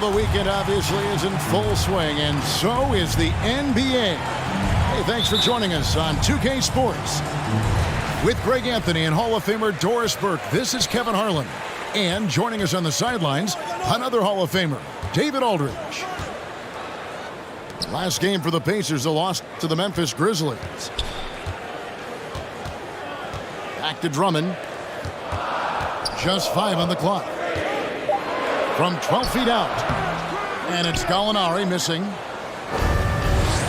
Well, the weekend obviously is in full swing, and so is the NBA. Hey, thanks for joining us on 2K Sports. With Greg Anthony and Hall of Famer Doris Burke, this is Kevin Harlan. And joining us on the sidelines, another Hall of Famer, David Aldridge. Last game for the Pacers, a loss to the Memphis Grizzlies. Back to Drummond. Just 5 on the clock. From 12 feet out. And it's Gallinari missing.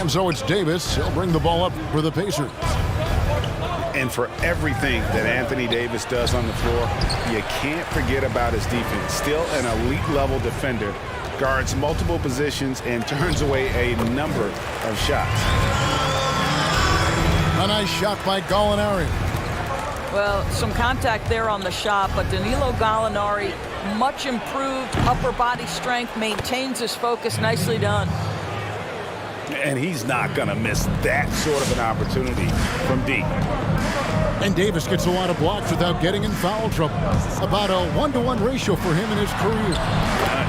And so it's Davis. He'll bring the ball up for the Pacers. And for everything that Anthony Davis does on the floor, you can't forget about his defense. Still an elite-level defender. Guards multiple positions and turns away a number of shots. A nice shot by Gallinari. Well, some contact there on the shot, but Danilo Gallinari, much improved upper body strength, maintains his focus. Nicely done. And he's not going to miss that sort of an opportunity from deep. And Davis gets a lot of blocks without getting in foul trouble. About a 1-to-1 ratio for him in his career.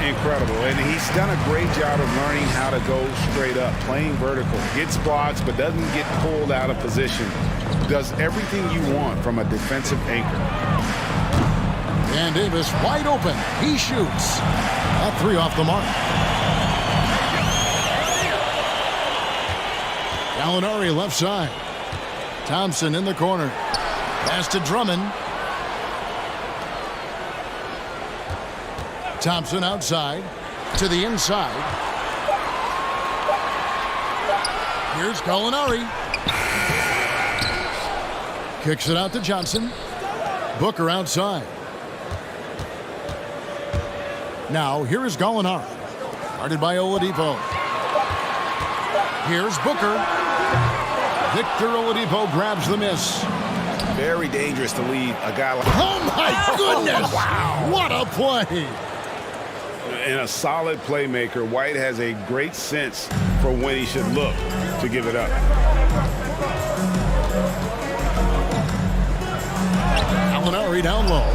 Incredible. And he's done a great job of learning how to go straight up, playing vertical. Gets blocks, but doesn't get pulled out of position. Does everything you want from a defensive anchor. And Davis wide open. He shoots. A 3 off the mark. Gallinari left side. Thompson in the corner. Pass to Drummond. Thompson outside to the inside. Here's Gallinari. Kicks it out to Johnson. Booker outside. Now here is Gallinari. Guarded by Oladipo. Here's Booker. Victor Oladipo grabs the miss. Very dangerous to lead a guy like... Oh, my goodness! Wow! What a play! And a solid playmaker, White has a great sense for when he should look to give it up. Gallinari down low.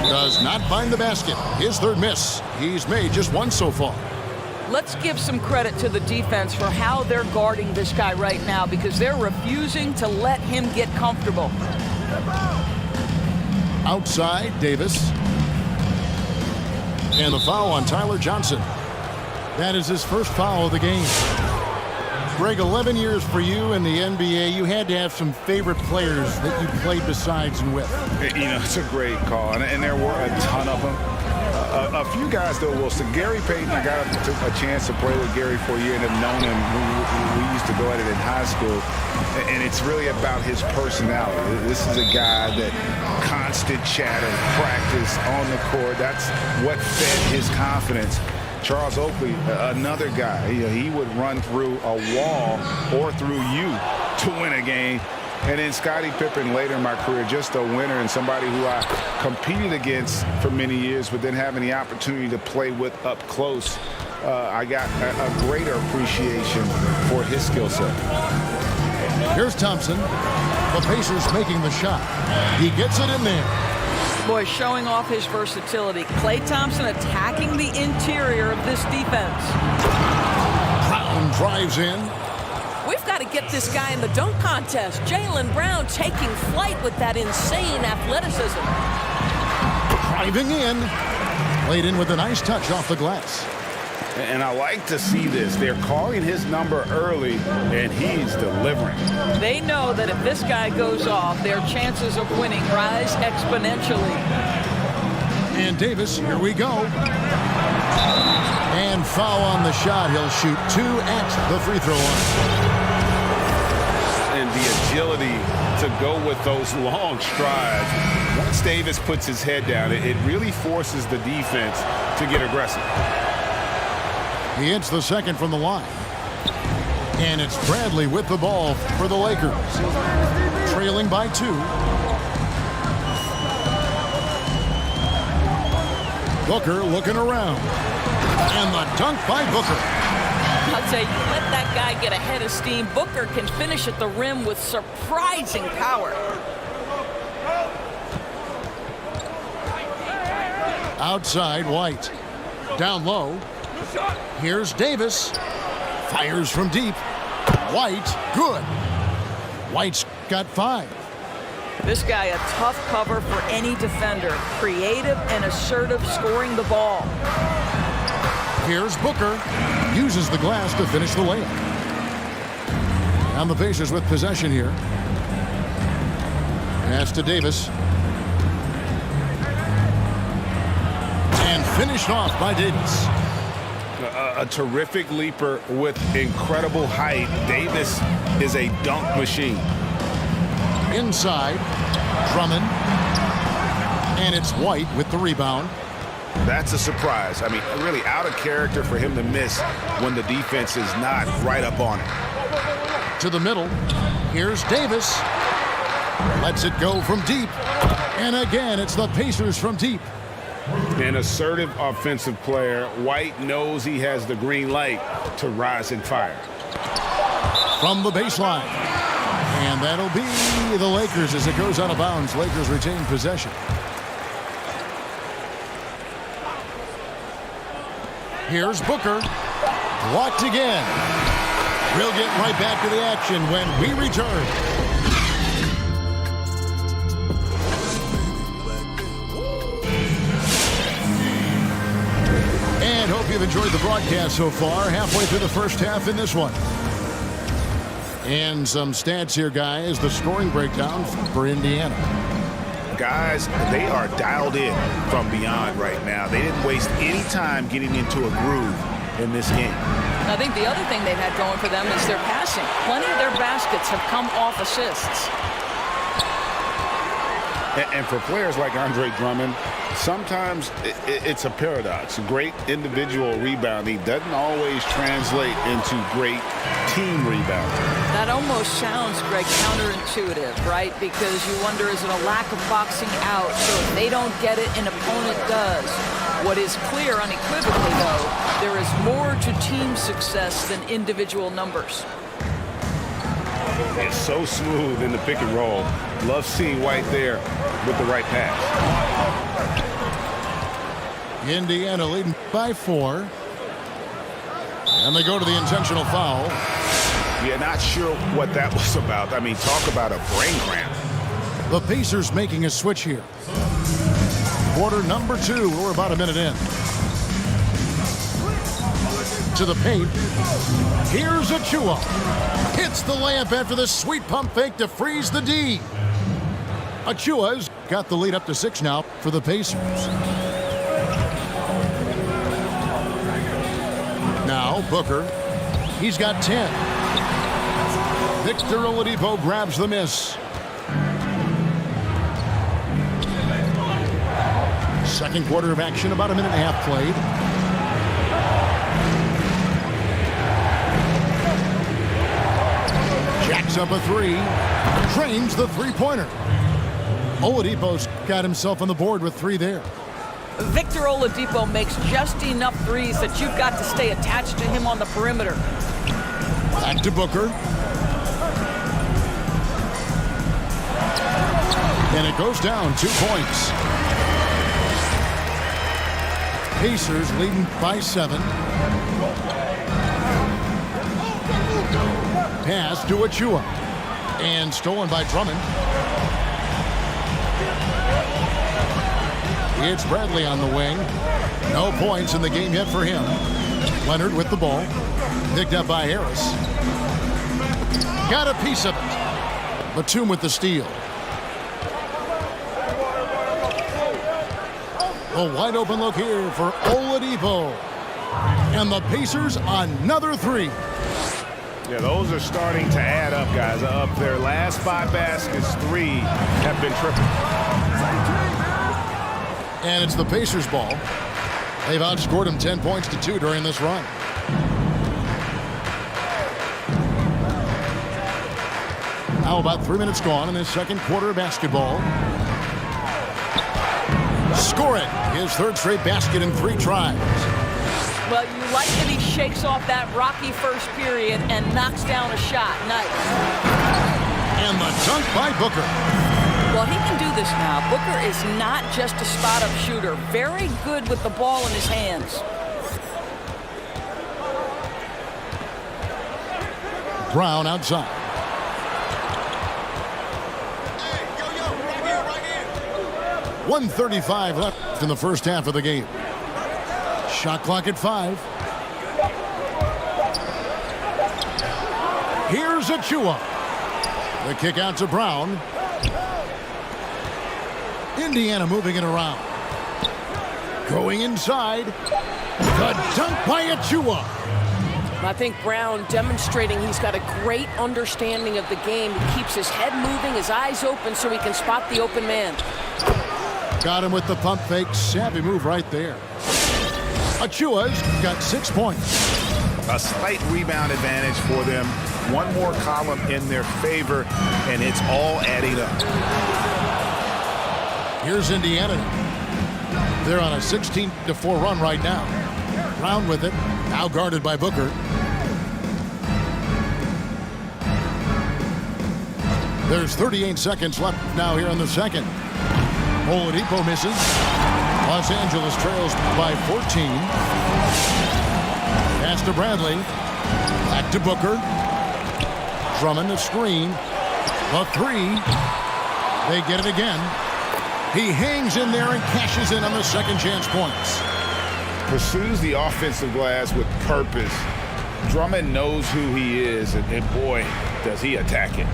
Does not find the basket. His third miss. He's made just one so far. Let's give some credit to the defense for how they're guarding this guy right now, because they're refusing to let him get comfortable. Outside, Davis. And the foul on Tyler Johnson. That is his first foul of the game. Greg, 11 years for you in the NBA. You had to have some favorite players that you played besides and with. You know, it's a great call, and there were a ton of them. A few guys, though, Wilson. Gary Payton, I got a chance to play with Gary for a year and have known him. We used to go at it in high school. And it's really about his personality. This is a guy that constant chatter, practice on the court. That's what fed his confidence. Charles Oakley, another guy, he would run through a wall or through you to win a game. And then Scottie Pippen later in my career, just a winner and somebody who I competed against for many years, but then having the opportunity to play with up close, I got a greater appreciation for his skill set. Here's Thompson. The Pacers making the shot. He gets it in there. Boy, showing off his versatility. Klay Thompson attacking the interior of this defense. Brown drives in. We've got to get this guy in the dunk contest. Jaylen Brown taking flight with that insane athleticism. Driving in. Played in with a nice touch off the glass. And I like to see this. They're calling his number early, and he's delivering. They know that if this guy goes off, their chances of winning rise exponentially. And Davis, here we go. And foul on the shot. He'll shoot 2 at the free throw line. And the agility to go with those long strides. Once Davis puts his head down, it really forces the defense to get aggressive. He hits the second from the line. And it's Bradley with the ball for the Lakers. Trailing by 2. Booker looking around. And the dunk by Booker. I'll tell you, let that guy get ahead of steam. Booker can finish at the rim with surprising power. Outside, White. Down low. Here's Davis. Fires from deep. White, good. White's got 5. This guy a tough cover for any defender. Creative and assertive scoring the ball. Here's Booker. Uses the glass to finish the layup. And the Pacers with possession here. Pass to Davis. And finished off by Davis. A terrific leaper with incredible height. Davis is a dunk machine. Inside, Drummond. And it's White with the rebound. That's a surprise. I mean, really out of character for him to miss when the defense is not right up on it. To the middle. Here's Davis. Lets it go from deep. And again, it's the Pacers from deep. An assertive offensive player. White knows he has the green light to rise and fire. From the baseline. And that'll be the Lakers as it goes out of bounds. Lakers retain possession. Here's Booker. Blocked again. We'll get right back to the action when we return. And hope you've enjoyed the broadcast so far. Halfway through the first half in this one. And some stats here, guys. The scoring breakdown for Indiana. Guys, they are dialed in from beyond right now. They didn't waste any time getting into a groove in this game. I think the other thing they've had going for them is their passing. Plenty of their baskets have come off assists. And for players like Andre Drummond, sometimes it's a paradox. Great individual rebounding doesn't always translate into great team rebounding. That almost sounds, Greg, counterintuitive, right? Because you wonder, is it a lack of boxing out? So if they don't get it, an opponent does. What is clear unequivocally, though, there is more to team success than individual numbers. It's so smooth in the pick and roll. Love seeing White there with the right pass. Indiana leading by 4. And they go to the intentional foul. Yeah, not sure what that was about. I mean, talk about a brain cramp. The Pacers making a switch here. Quarter number 2. We're about a minute in. To the paint. Here's Achua. Hits the layup after the sweet pump fake to freeze the D. Achua's got the lead up to 6 now for the Pacers. Now Booker. He's got 10. Victor Oladipo grabs the miss. Second quarter of action, about a minute and a half played. Jacks up a 3. Drains the three-pointer. Oladipo's got himself on the board with 3 there. Victor Oladipo makes just enough threes that you've got to stay attached to him on the perimeter. Back to Booker. And it goes down 2 points. Pacers leading by 7. Pass to Achua. And stolen by Drummond. It's Bradley on the wing. No points in the game yet for him. Leonard with the ball. Picked up by Harris. Got a piece of it. Batum with the steal. A wide open look here for Oladipo. And the Pacers another 3. Yeah, those are starting to add up, guys. Up their last 5 baskets, 3 have been triple. And it's the Pacers ball. They've outscored them 10 points to 2 during this run. Now about 3 minutes gone in this second quarter of basketball. Score it. His 3rd straight basket in 3 tries. Well, you like that he shakes off that rocky first period and knocks down a shot. Nice. And the dunk by Booker. Well, he can do this now. Booker is not just a spot-up shooter. Very good with the ball in his hands. Brown outside. 1:35 left in the first half of the game. Shot clock at 5. Here's Achua. The kick out to Brown. Indiana moving it around. Going inside. The dunk by Achua. I think Brown demonstrating he's got a great understanding of the game. He keeps his head moving, his eyes open so he can spot the open man. Got him with the pump fake. Savvy move right there. Achua's got 6 points. A slight rebound advantage for them. One more column in their favor, and it's all adding up. Here's Indiana. They're on a 16-4 run right now. Brown with it. Now guarded by Booker. There's 38 seconds left now here in the second. Oladipo misses. Los Angeles trails by 14. Pass to Bradley. Back to Booker. Drummond, the screen. The 3. They get it again. He hangs in there and cashes in on the second chance points. Pursues the offensive glass with purpose. Drummond knows who he is, and boy, does he attack it.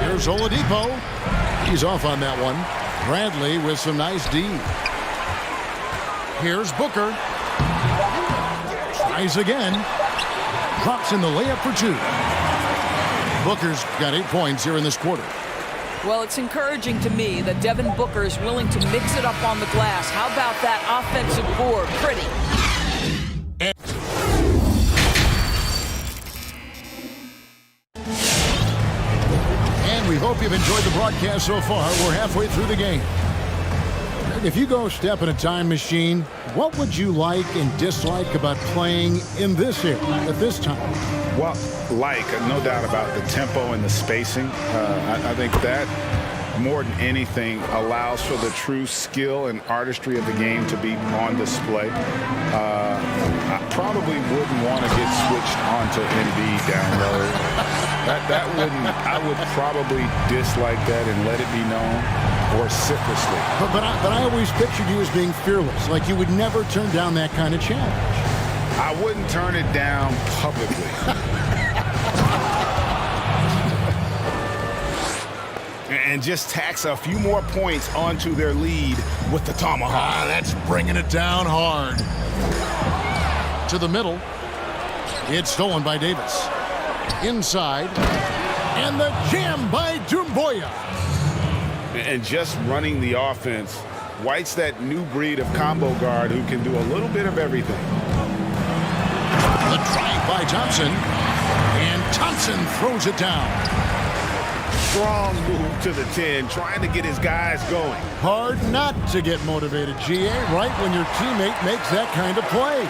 Here's Oladipo. He's off on that one. Bradley with some nice D. Here's Booker. Tries again. Drops in the layup for 2. Booker's got 8 points here in this quarter. Well, it's encouraging to me that Devin Booker is willing to mix it up on the glass. How about that offensive board? Pretty. And we hope you've enjoyed the broadcast so far. We're halfway through the game. If you go step in a time machine, what would you like and dislike about playing in this era at this time? Well, no doubt about the tempo and the spacing. I think that more than anything allows for the true skill and artistry of the game to be on display. I probably wouldn't want to get switched onto Embiid down low. I would probably dislike that and let it be known. Vociferously. But I always pictured you as being fearless, like you would never turn down that kind of challenge. I wouldn't turn it down publicly. And just tax a few more points onto their lead with the tomahawk. That's bringing it down hard. To the middle. It's stolen by Davis. Inside. And the jam by Doumbouya. And just running the offense, White's that new breed of combo guard who can do a little bit of everything. The drive by Thompson. And Thompson throws it down. Strong move to the 10, trying to get his guys going. Hard not to get motivated, GA, right when your teammate makes that kind of play.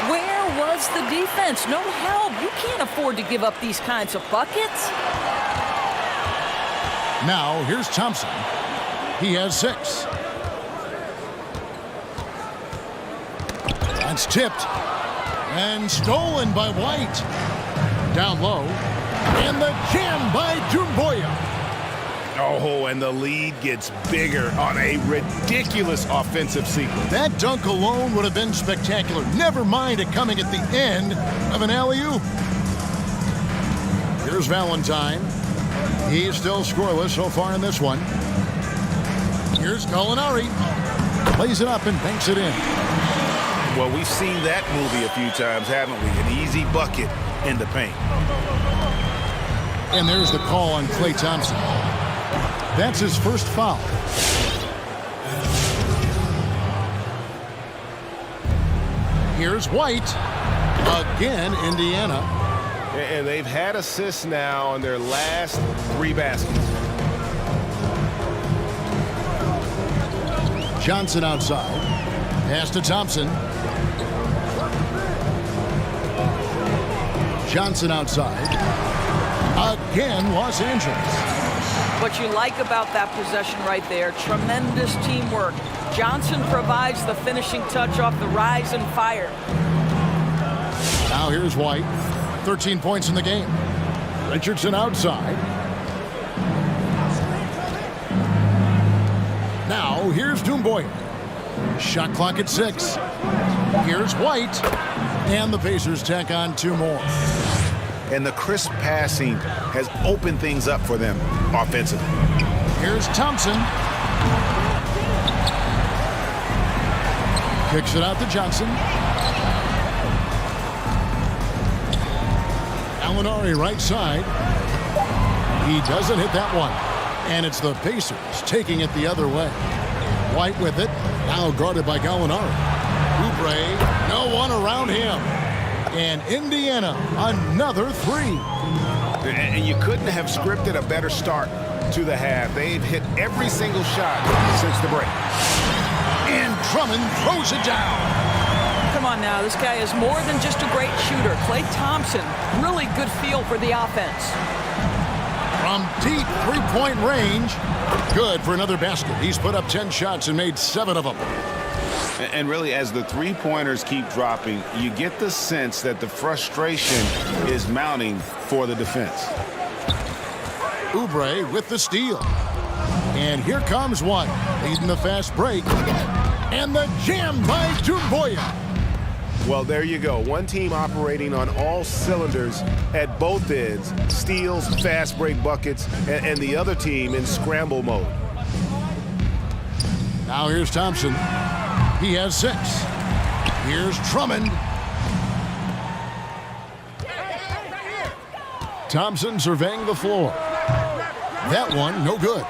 Where was the defense? No help. You can't afford to give up these kinds of buckets. Now, here's Thompson. He has 6. That's tipped. And stolen by White. Down low. And the jam by Doumbouya. Oh, and the lead gets bigger on a ridiculous offensive sequence. That dunk alone would have been spectacular. Never mind it coming at the end of an alley-oop. Here's Valentine. He's still scoreless so far in this one. Here's Gallinari. Plays it up and banks it in. Well, we've seen that movie a few times, haven't we? An easy bucket in the paint. And there's the call on Klay Thompson. That's his first foul. Here's White. Again, Indiana. And they've had assists now in their last 3 baskets. Johnson outside. Pass to Thompson. Johnson outside. Again, Los Angeles. What you like about that possession right there, tremendous teamwork. Johnson provides the finishing touch off the rise and fire. Now here's White. 13 points in the game. Richardson outside. Now, here's Doumbouya. Shot clock at 6. Here's White. And the Pacers tack on 2 more. And the crisp passing has opened things up for them offensively. Here's Thompson. Kicks it out to Johnson. Gallinari right side. He doesn't hit that one. And it's the Pacers taking it the other way. White with it. Now guarded by Gallinari. Oubre, no one around him. And Indiana, another 3. And you couldn't have scripted a better start to the half. They've hit every single shot since the break. And Drummond throws it down. Come on now, this guy is more than just a great shooter. Klay Thompson, really good feel for the offense. From deep three-point range, good for another basket. He's put up 10 shots and made 7 of them. And really, as the three-pointers keep dropping, you get the sense that the frustration is mounting for the defense. Oubre with the steal. And here comes one, leading the fast break. And the jam by Doumbouya. Well, there you go. One team operating on all cylinders at both ends. Steals, fast break buckets, and the other team in scramble mode. Now here's Thompson. He has 6. Here's Drummond. Thompson surveying the floor. That one, no good.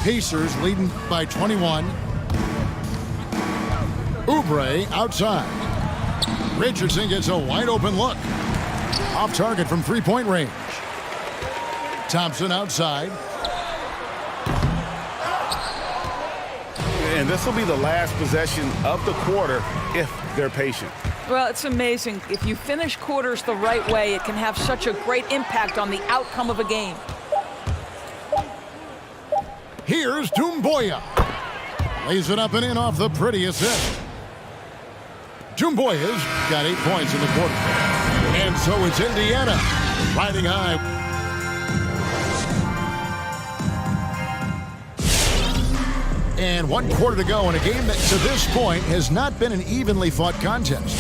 Pacers leading by 21. Oubre outside. Richardson gets a wide open look. Off target from three-point range. Thompson outside. And this will be the last possession of the quarter if they're patient. Well, it's amazing. If you finish quarters the right way, it can have such a great impact on the outcome of a game. Here's Doumbouya. Lays it up and in off the pretty assist. Doumbouya's got 8 points in the quarter. And so it's Indiana riding high. And 1 quarter to go in a game that to this point has not been an evenly fought contest.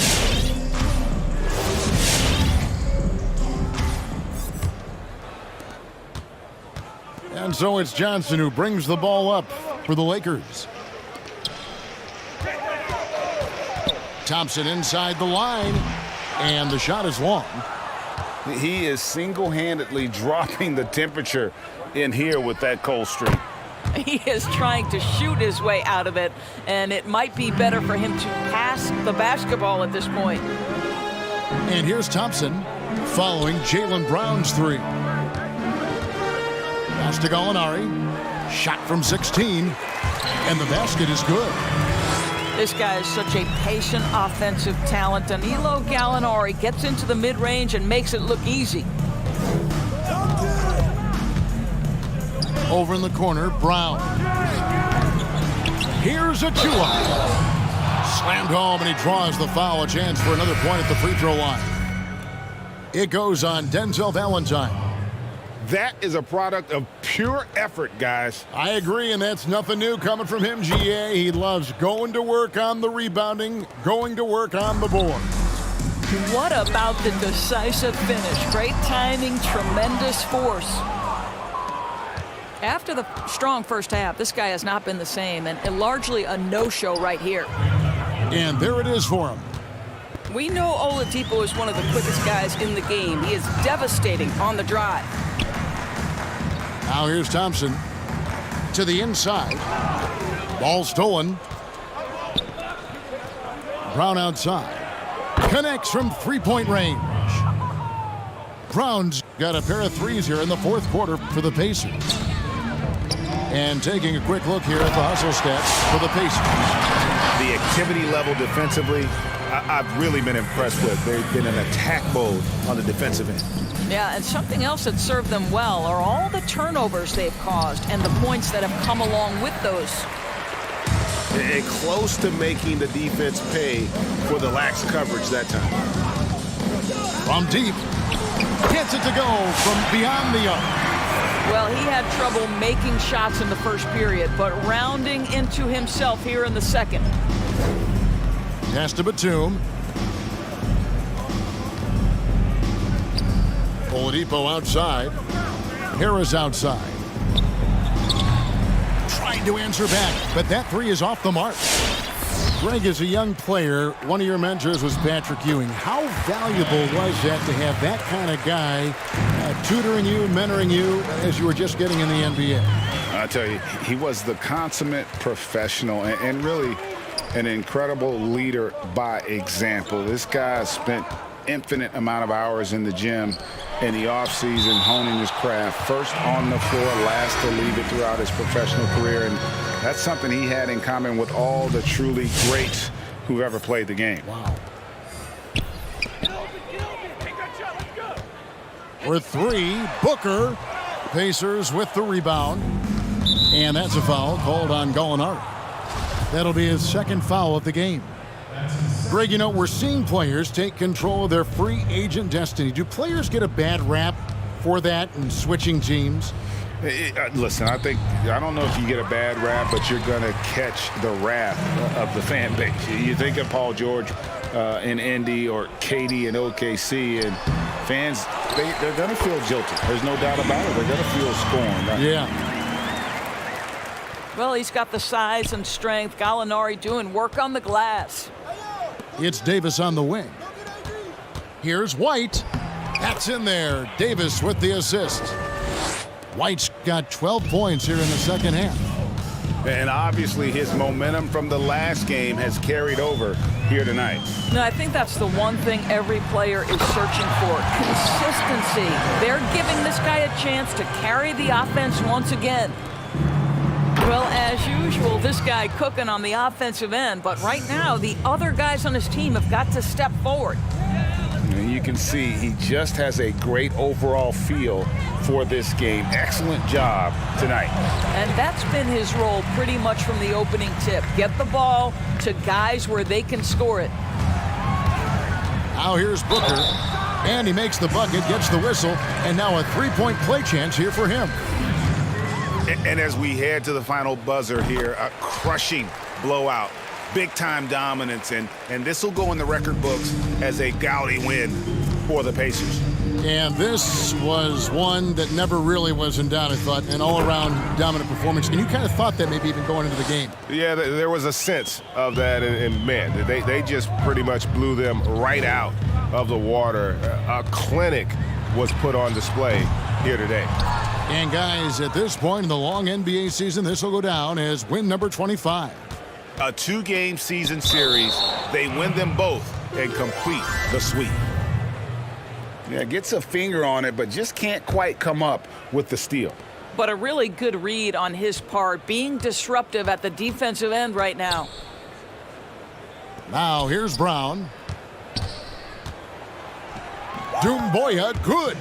And so it's Johnson who brings the ball up for the Lakers. Thompson inside the line, and the shot is long. He is single-handedly dropping the temperature in here with that cold streak. He is trying to shoot his way out of it, and it might be better for him to pass the basketball at this point. And here's Thompson following Jaylen Brown's 3. Pass to Gallinari. Shot from 16, and the basket is good. This guy is such a patient offensive talent. Danilo Gallinari gets into the mid-range and makes it look easy. Over in the corner, Brown. Here's Achua. Slammed home, and he draws the foul. A chance for another point at the free throw line. It goes on Denzel Valentine. That is a product of pure effort, guys. I agree, and that's nothing new coming from him, GA. He loves going to work on the rebounding, going to work on the board. What about the decisive finish? Great timing, tremendous force. After the strong first half, this guy has not been the same, and largely a no-show right here. And there it is for him. We know Oladipo is one of the quickest guys in the game. He is devastating on the drive. Now here's Thompson to the inside. Ball stolen. Brown outside. Connects from three-point range. Brown's got a pair of threes here in the 4th quarter for the Pacers. And taking a quick look here at the hustle stats for the Pacers. The activity level defensively, I've really been impressed with. They've been in attack mode on the defensive end. Yeah, and something else that served them well are all the turnovers they've caused and the points that have come along with those. And close to making the defense pay for the lax coverage that time. From deep. Gets it to go from beyond the arc. Well, he had trouble making shots in the first period, but rounding into himself here in the second. Pass to Batum. Oladipo outside. Harris outside. Trying to answer back, but that three is off the mark. Greg, as a young player, one of your mentors was Patrick Ewing. How valuable was that to have that kind of guy tutoring you, mentoring you as you were just getting in the NBA? I tell you, he was the consummate professional and really an incredible leader by example. This guy spent infinite amount of hours in the gym in the offseason honing his craft, first on the floor, last to leave it throughout his professional career. And that's something he had in common with all the truly greats who've ever played the game. Wow. For three, Booker. Pacers with the rebound. And that's a foul called on Gallinari. That'll be his second foul of the game. Greg, you know, we're seeing players take control of their free agent destiny. Do players get a bad rap for that and switching teams? Listen, I don't know if you get a bad rap, but you're going to catch the wrath of the fan base. You think of Paul George in Indy or KD in OKC, and fans, they're going to feel jilted. There's no doubt about it. They're going to feel scorned. Yeah. Well, he's got the size and strength. Gallinari doing work on the glass. It's Davis on the wing. Here's White. That's in there. Davis with the assist. White's got 12 points here in the second half. And obviously his momentum from the last game has carried over here tonight. No, I think that's the one thing every player is searching for. Consistency. They're giving this guy a chance to carry the offense once again. Well, as usual, this guy cooking on the offensive end, but right now the other guys on his team have got to step forward. And you can see he just has a great overall feel for this game. Excellent job tonight. And that's been his role pretty much from the opening tip. Get the ball to guys where they can score it. Now here's Booker, and he makes the bucket, gets the whistle, and now a three-point play chance here for him. And as we head to the final buzzer here, a crushing blowout, big-time dominance, and this will go in the record books as a gaudy win for the Pacers. And this was one that never really was in doubt, I thought, an all-around dominant performance. And you kind of thought that maybe even going into the game. Yeah, there was a sense of that, and man, they just pretty much blew them right out of the water. A clinic was put on display here today. And guys, at this point in the long NBA season, this will go down as win number 25. A two-game season series. They win them both and complete the sweep. Yeah, gets a finger on it, but just can't quite come up with the steal. But a really good read on his part, being disruptive at the defensive end right now. Now here's Brown. Doumbouya, good.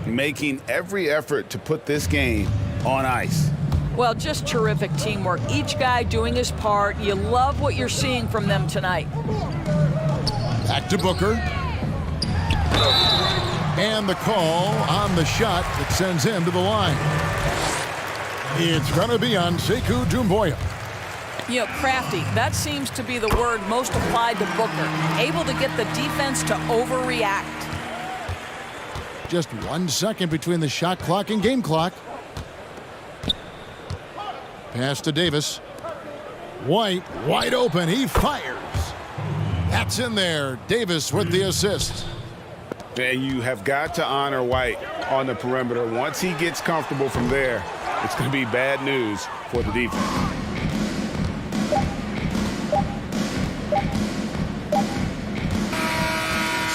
Making every effort to put this game on ice. Well, just terrific teamwork. Each guy doing his part. You love what you're seeing from them tonight. Back to Booker. And the call on the shot that sends him to the line. It's going to be on Sekou Doumbouya. You know, crafty, that seems to be the word most applied to Booker. Able to get the defense to overreact. Just 1 second between the shot clock and game clock. Pass to Davis. White, wide open. He fires. That's in there. Davis with the assist. And you have got to honor White on the perimeter. Once he gets comfortable from there, it's going to be bad news for the defense.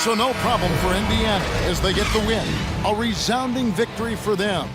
So no problem for Indiana as they get the win. A resounding victory for them.